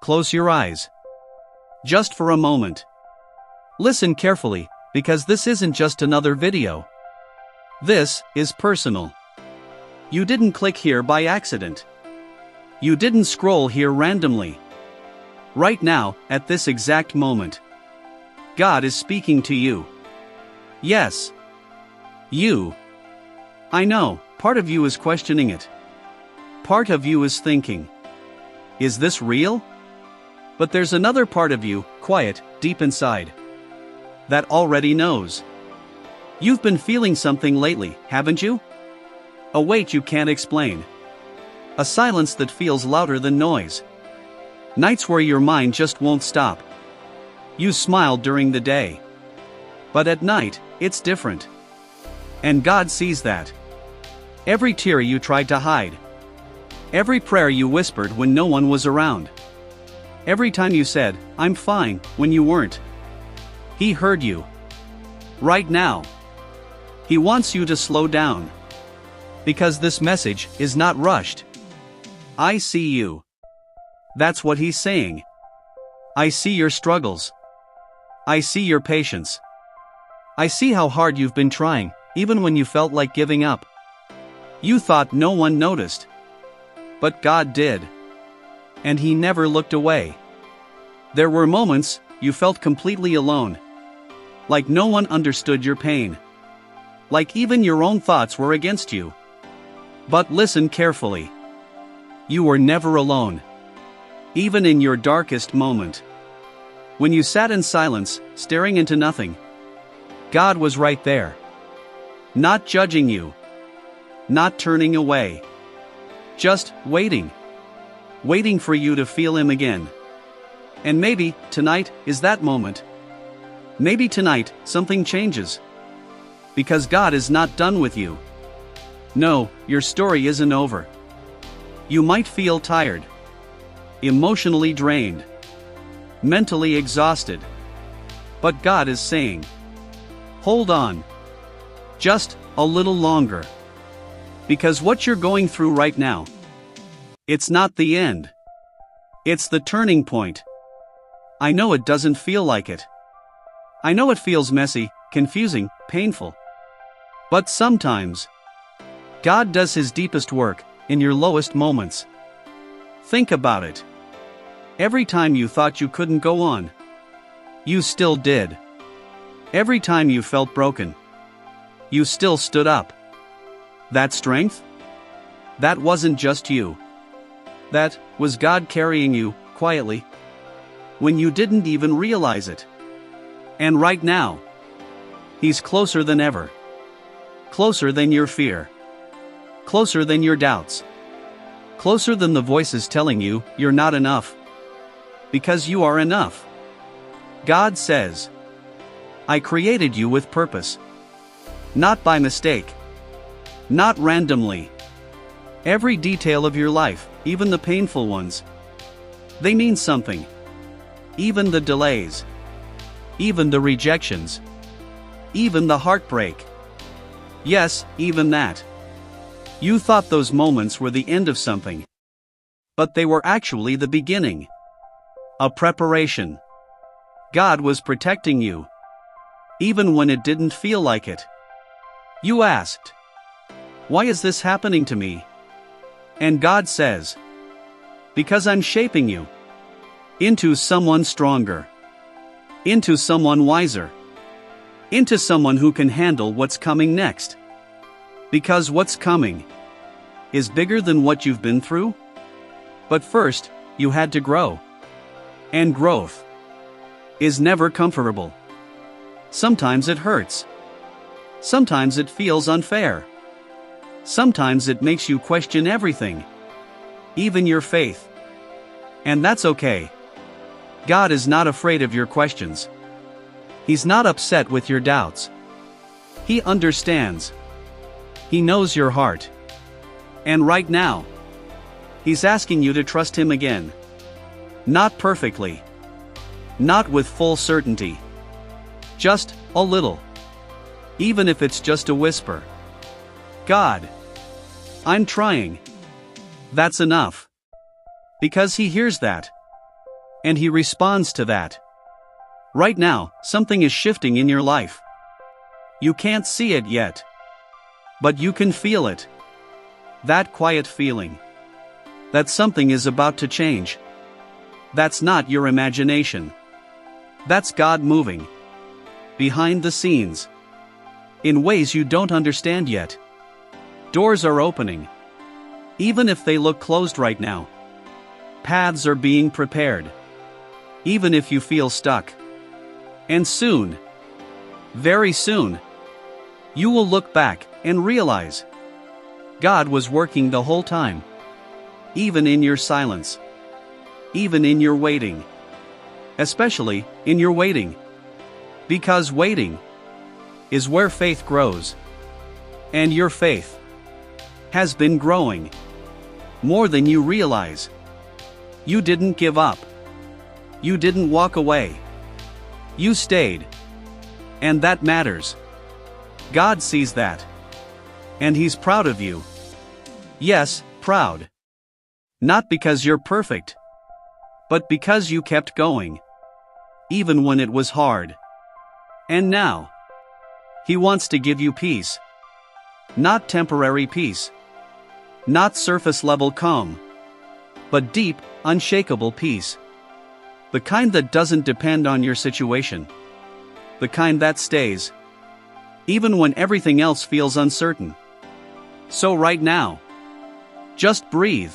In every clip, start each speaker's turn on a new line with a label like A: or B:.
A: close your eyes. Just for a moment. Listen carefully, because this isn't just another video. This is personal. You didn't click here by accident. You didn't scroll here randomly. Right now, at this exact moment, God is speaking to you. Yes. You. I know, part of you is questioning it. Part of you is thinking, is this real? But there's another part of you, quiet, deep inside, that already knows. You've been feeling something lately, haven't you? A weight you can't explain. A silence that feels louder than noise. Nights where your mind just won't stop. You smile during the day. But at night, it's different. And God sees that. Every tear you tried to hide. Every prayer you whispered when no one was around. Every time you said, "I'm fine," when you weren't. He heard you. Right now. He wants you to slow down. Because this message is not rushed. I see you. That's what he's saying. I see your struggles. I see your patience. I see how hard you've been trying, even when you felt like giving up. You thought no one noticed. But God did. And he never looked away. There were moments you felt completely alone. Like no one understood your pain. Like even your own thoughts were against you. But listen carefully. You were never alone. Even in your darkest moment. When you sat in silence, staring into nothing, God was right there. Not judging you. Not turning away. Just waiting. Waiting for you to feel him again. And maybe, tonight, is that moment. Maybe tonight, something changes. Because God is not done with you. No, your story isn't over. You might feel tired. Emotionally drained. Mentally exhausted. But God is saying, hold on. Just a little longer. Because what you're going through right now, it's not the end. It's the turning point. I know it doesn't feel like it. I know it feels messy, confusing, painful. But sometimes, God does his deepest work in your lowest moments. Think about it. Every time you thought you couldn't go on, you still did. Every time you felt broken, you still stood up. That strength? That wasn't just you. That was God carrying you, quietly, when you didn't even realize it. And right now, he's closer than ever. Closer than your fear. Closer than your doubts. Closer than the voices telling you you're not enough. Because you are enough. God says, I created you with purpose. Not by mistake. Not randomly. Every detail of your life, even the painful ones, they mean something. Even the delays. Even the rejections. Even the heartbreak. Yes, even that. You thought those moments were the end of something. But they were actually the beginning. A preparation. God was protecting you. Even when it didn't feel like it. You asked, why is this happening to me? And God says, because I'm shaping you. Into someone stronger. Into someone wiser. Into someone who can handle what's coming next. Because what's coming is bigger than what you've been through. But first, you had to grow. And growth is never comfortable. Sometimes it hurts. Sometimes it feels unfair. Sometimes it makes you question everything. Even your faith. And that's okay. God is not afraid of your questions. He's not upset with your doubts. He understands. He knows your heart. And right now, he's asking you to trust him again. Not perfectly. Not with full certainty. Just a little. Even if it's just a whisper. God, I'm trying. That's enough. Because he hears that. And He responds to that. Right now, something is shifting in your life. You can't see it yet, but you can feel it. That quiet feeling. That something is about to change. That's not your imagination. That's God moving. Behind the scenes. In ways you don't understand yet. Doors are opening. Even if they look closed right now. Paths are being prepared. Even if you feel stuck. And soon, very soon, you will look back and realize God was working the whole time. Even in your silence. Even in your waiting. Especially in your waiting. Because waiting is where faith grows. And your faith has been growing more than you realize. You didn't give up. You didn't walk away. You stayed. And that matters. God sees that. And He's proud of you. Yes, proud. Not because you're perfect, but because you kept going. Even when it was hard. And now, He wants to give you peace. Not temporary peace. Not surface level calm. But deep, unshakable peace. The kind that doesn't depend on your situation. The kind that stays. Even when everything else feels uncertain. So right now, just breathe.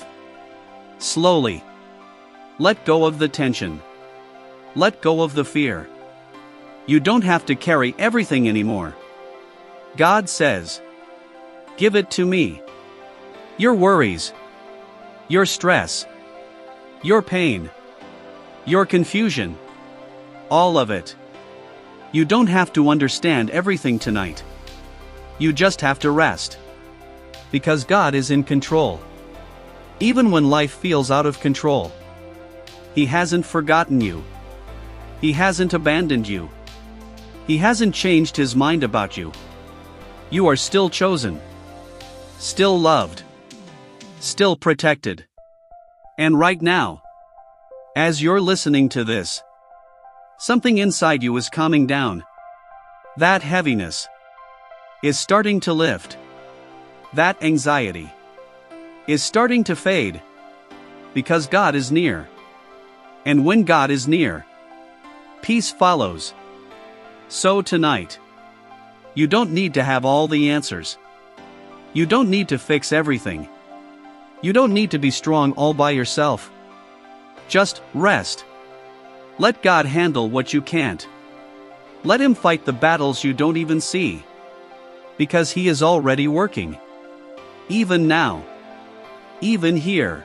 A: Slowly. Let go of the tension. Let go of the fear. You don't have to carry everything anymore. God says, give it to me. Your worries. Your stress. Your pain. Your confusion. All of it. You don't have to understand everything tonight. You just have to rest. Because God is in control. Even when life feels out of control. He hasn't forgotten you. He hasn't abandoned you. He hasn't changed His mind about you. You are still chosen. Still loved. Still protected. And right now, as you're listening to this, something inside you is calming down. That heaviness is starting to lift. That anxiety is starting to fade. Because God is near. And when God is near, peace follows. So tonight, you don't need to have all the answers. You don't need to fix everything. You don't need to be strong all by yourself. Just rest. Let God handle what you can't. Let Him fight the battles you don't even see. Because He is already working. Even now. Even here.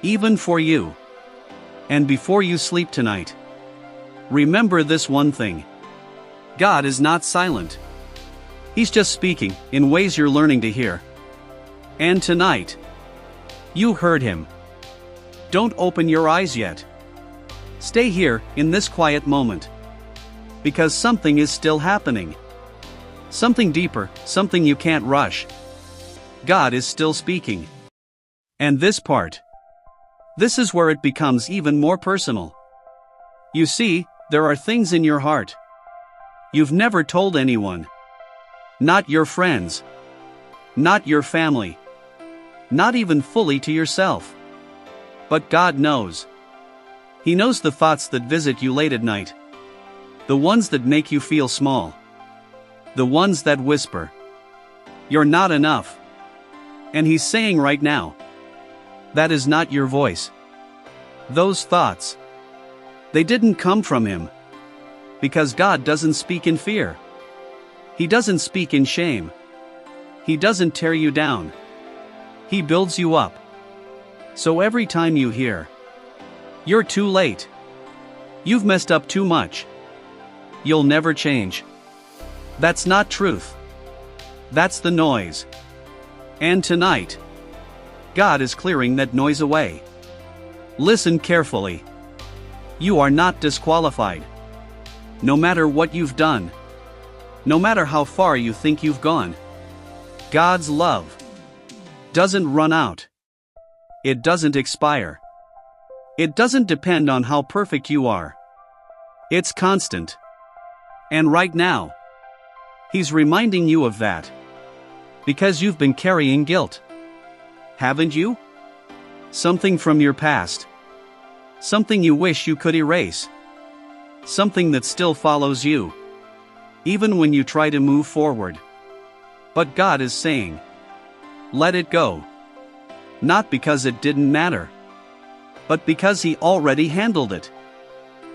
A: Even for you. And before you sleep tonight, remember this one thing. God is not silent. He's just speaking in ways you're learning to hear. And tonight, you heard Him. Don't open your eyes yet. Stay here in this quiet moment. Because something is still happening. Something deeper, something you can't rush. God is still speaking. And this part. This is where it becomes even more personal. You see, there are things in your heart you've never told anyone. Not your friends. Not your family. Not even fully to yourself. But God knows. He knows the thoughts that visit you late at night. The ones that make you feel small. The ones that whisper, "You're not enough." And He's saying right now, that is not your voice. Those thoughts, they didn't come from Him. Because God doesn't speak in fear. He doesn't speak in shame. He doesn't tear you down. He builds you up. So every time you hear, "You're too late. You've messed up too much. You'll never change," that's not truth. That's the noise. And tonight, God is clearing that noise away. Listen carefully. You are not disqualified. No matter what you've done. No matter how far you think you've gone. God's love doesn't run out. It doesn't expire. It doesn't depend on how perfect you are. It's constant. And right now, He's reminding you of that. Because you've been carrying guilt. Haven't you? Something from your past. Something you wish you could erase. Something that still follows you. Even when you try to move forward. But God is saying, let it go. Not because it didn't matter, but because He already handled it.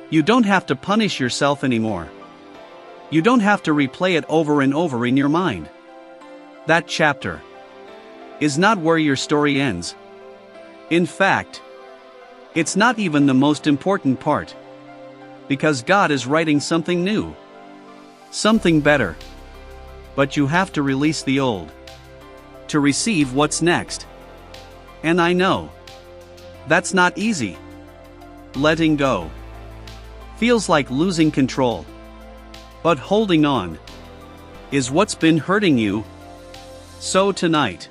A: You don't have to punish yourself anymore. You don't have to replay it over and over in your mind. That chapter is not where your story ends. In fact, it's not even the most important part. Because God is writing something new. Something better. But you have to release the old. To receive what's next. And I know. That's not easy. Letting go. Feels like losing control. But holding on is what's been hurting you. So tonight,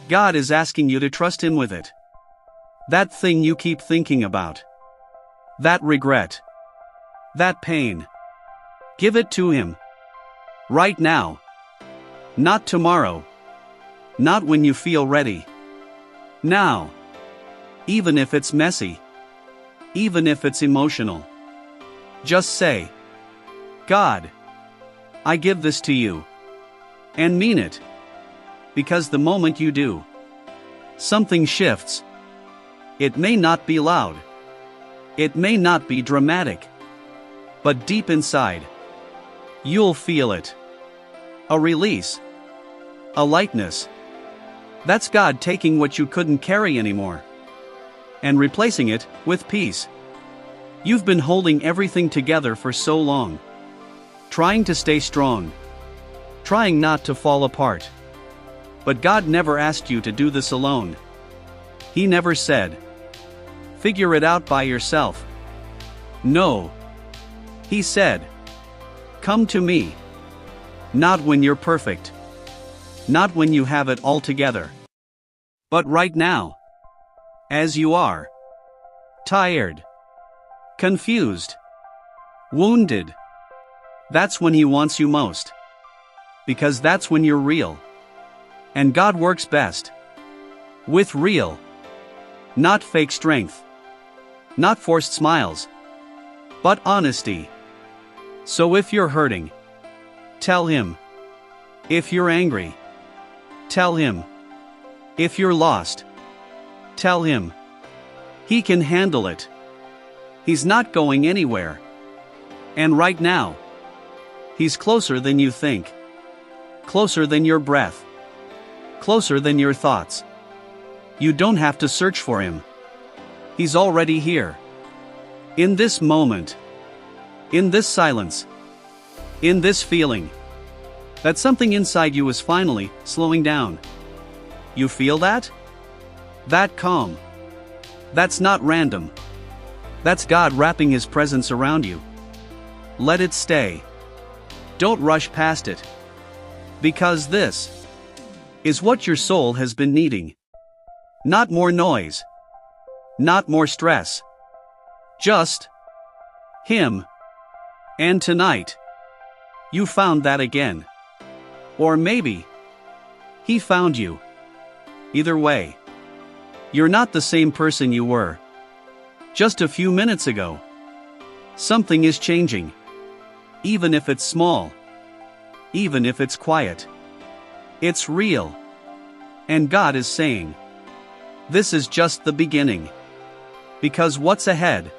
A: God is asking you to trust Him with it. That thing you keep thinking about. That regret. That pain. Give it to Him. Right now. Not tomorrow. Not when you feel ready. Now. Even if it's messy. Even if it's emotional. Just say, God, I give this to you. And mean it. Because the moment you do, something shifts. It may not be loud. It may not be dramatic. But deep inside, you'll feel it. A release. A lightness. That's God taking what you couldn't carry anymore. And replacing it with peace. You've been holding everything together for so long. Trying to stay strong. Trying not to fall apart. But God never asked you to do this alone. He never said, figure it out by yourself. No. He said, come to me. Not when you're perfect. Not when you have it all together. But right now. As you are. Tired. Confused. Wounded. That's when He wants you most. Because that's when you're real. And God works best. With real. Not fake strength. Not forced smiles. But honesty. So if you're hurting, tell Him. If you're angry, tell Him. If you're lost, tell Him. He can handle it. He's not going anywhere. And right now, He's closer than you think. Closer than your breath. Closer than your thoughts. You don't have to search for Him. He's already here. In this moment. In this silence. In this feeling. That something inside you is finally slowing down. You feel that? That calm. That's not random. That's God wrapping His presence around you. Let it stay. Don't rush past it. Because this is what your soul has been needing. Not more noise. Not more stress. Just Him. And tonight, you found that again. Or maybe He found you. Either way, you're not the same person you were just a few minutes ago. Something is changing. Even if it's small. Even if it's quiet. It's real. And God is saying, this is just the beginning. Because what's ahead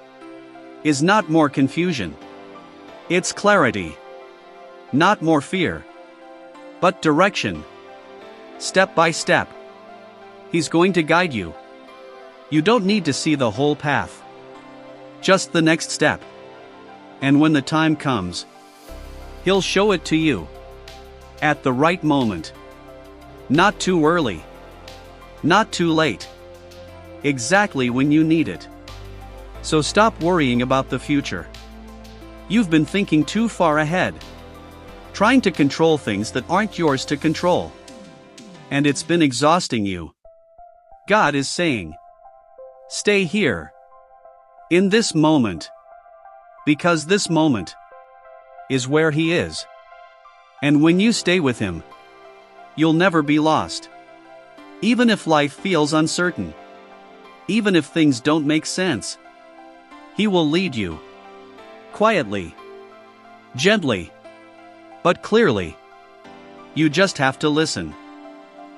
A: is not more confusion. It's clarity. Not more fear. But direction. Step by step. He's going to guide you. You don't need to see the whole path. Just the next step. And when the time comes, He'll show it to you. At the right moment. Not too early. Not too late. Exactly when you need it. So stop worrying about the future. You've been thinking too far ahead. Trying to control things that aren't yours to control. And it's been exhausting you. God is saying, stay here. In this moment. Because this moment is where He is. And when you stay with Him, you'll never be lost. Even if life feels uncertain. Even if things don't make sense. He will lead you. Quietly. Gently. But clearly. You just have to listen.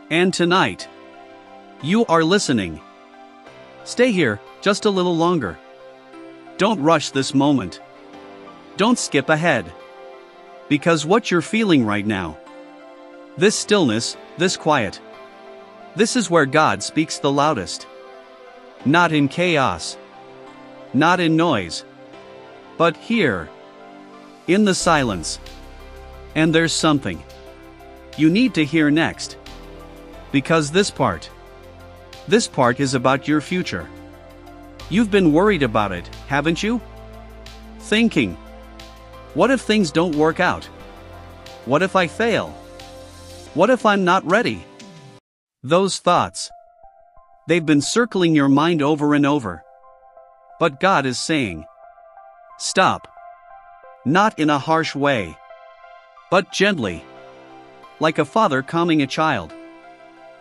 A: And tonight, you are listening. Stay here just a little longer. Don't rush this moment. Don't skip ahead. Because what you're feeling right now, this stillness, this quiet, this is where God speaks the loudest. Not in chaos. Not in noise. But here. In the silence. And there's something you need to hear next. Because this part is about your future. You've been worried about it, haven't you? Thinking, what if things don't work out? What if I fail? What if I'm not ready? Those thoughts, they've been circling your mind over and over. But God is saying, stop. Not in a harsh way, but gently. Like a father calming a child.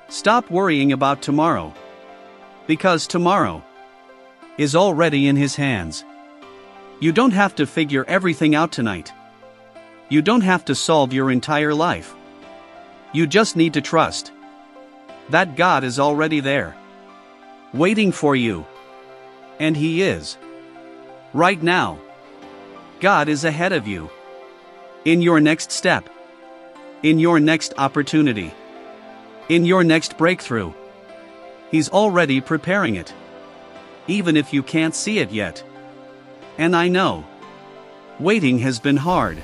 A: Stop worrying about tomorrow. Because tomorrow is already in His hands. You don't have to figure everything out tonight. You don't have to solve your entire life. You just need to trust that God is already there, waiting for you. And He is. Right now. God is ahead of you. In your next step. In your next opportunity. In your next breakthrough. He's already preparing it. Even if you can't see it yet. And I know. Waiting has been hard.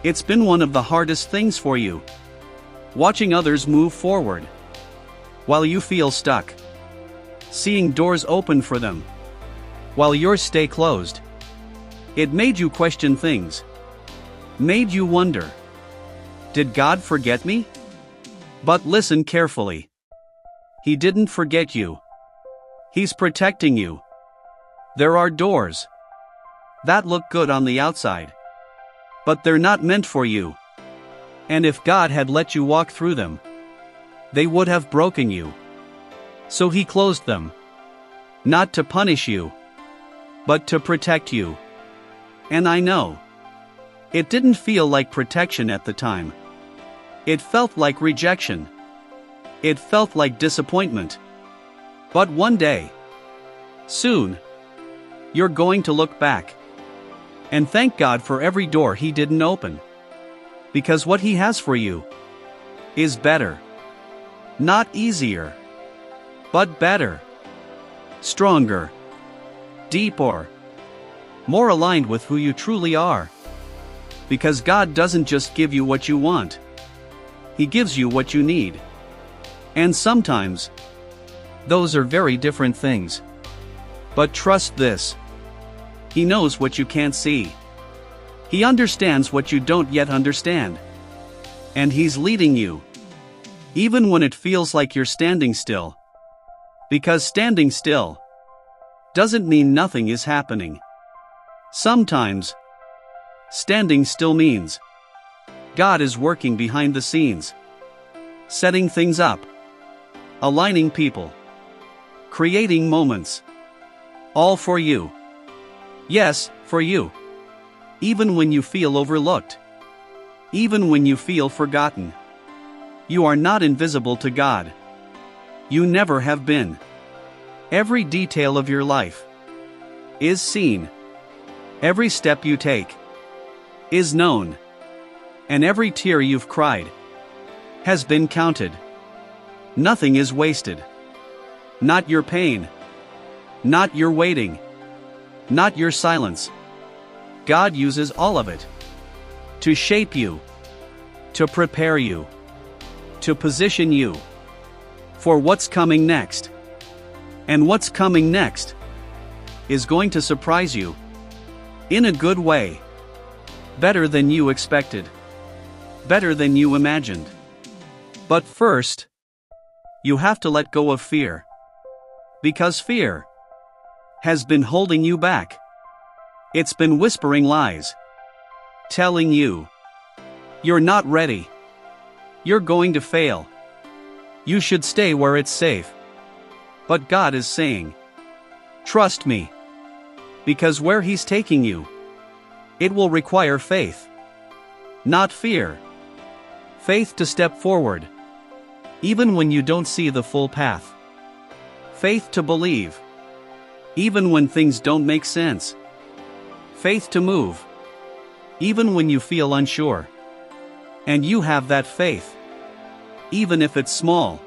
A: It's been one of the hardest things for you. Watching others move forward. While you feel stuck. Seeing doors open for them. While yours stay closed. It made you question things. Made you wonder. Did God forget me? But listen carefully. He didn't forget you. He's protecting you. There are doors that look good on the outside, but they're not meant for you. And if God had let you walk through them, they would have broken you. So He closed them. Not to punish you, but to protect you. And I know. It didn't feel like protection at the time. It felt like rejection. It felt like disappointment. But one day, soon, you're going to look back and thank God for every door He didn't open. Because what He has for you is better. Not easier, but better. Stronger. Deeper. More aligned with who you truly are. Because God doesn't just give you what you want. He gives you what you need. And sometimes, those are very different things. But trust this. He knows what you can't see. He understands what you don't yet understand. And He's leading you. Even when it feels like you're standing still. Because standing still doesn't mean nothing is happening. Sometimes, standing still means God is working behind the scenes. Setting things up. Aligning people. Creating moments. All for you. Yes, for you. Even when you feel overlooked. Even when you feel forgotten. You are not invisible to God. You never have been. Every detail of your life is seen. Every step you take is known. And every tear you've cried has been counted. Nothing is wasted. Not your pain. Not your waiting. Not your silence. God uses all of it to shape you, to prepare you, to position you for what's coming next. And what's coming next is going to surprise you in a good way. Better than you expected. Better than you imagined. But first, you have to let go of fear. Because fear has been holding you back. It's been whispering lies, telling you you're not ready, you're going to fail, you should stay where it's safe. But God is saying, trust me, because where He's taking you, it will require faith, not fear. Faith to step forward, even when you don't see the full path. Faith to believe, even when things don't make sense. Faith to move, even when you feel unsure. And you have that faith, even if it's small,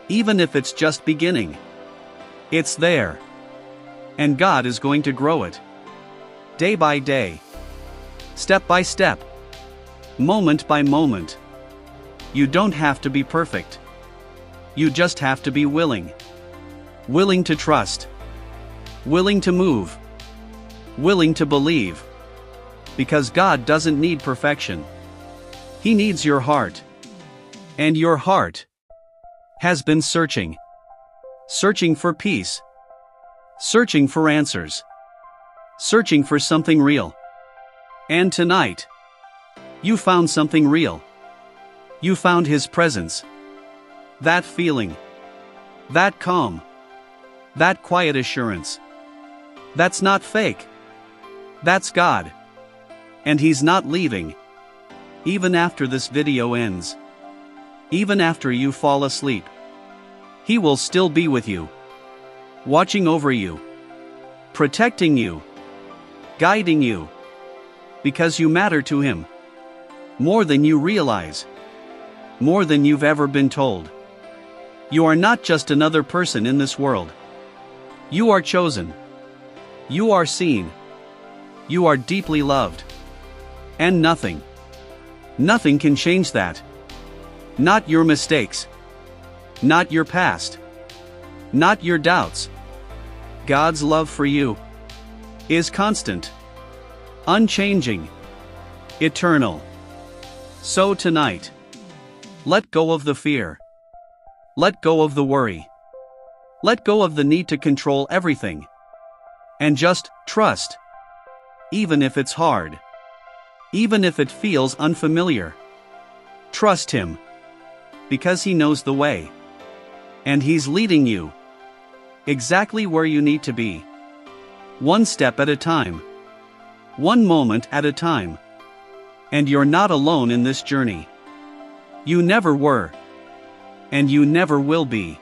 A: even if it's just beginning. It's there. And God is going to grow it. Day by day, step by step, moment by moment. You don't have to be perfect. You just have to be willing. Willing to trust. Willing to move. Willing to believe. Because God doesn't need perfection. He needs your heart. And your heart has been searching. Searching for peace. Searching for answers. Searching for something real. And tonight, you found something real. You found His presence. That feeling. That calm. That quiet assurance. That's not fake. That's God. And He's not leaving. Even after this video ends. Even after you fall asleep. He will still be with you. Watching over you. Protecting you. Guiding you. Because you matter to Him. More than you realize. More than you've ever been told. You are not just another person in this world. You are chosen. You are seen. You are deeply loved. And nothing can change that. Not your mistakes. Not your past. Not your doubts. God's love for you is constant, unchanging, eternal. So tonight, let go of the fear. Let go of the worry. Let go of the need to control everything. And just trust. Even if it's hard. Even if it feels unfamiliar. Trust Him. Because He knows the way. And He's leading you exactly where you need to be. One step at a time. One moment at a time. And you're not alone in this journey. You never were. And you never will be.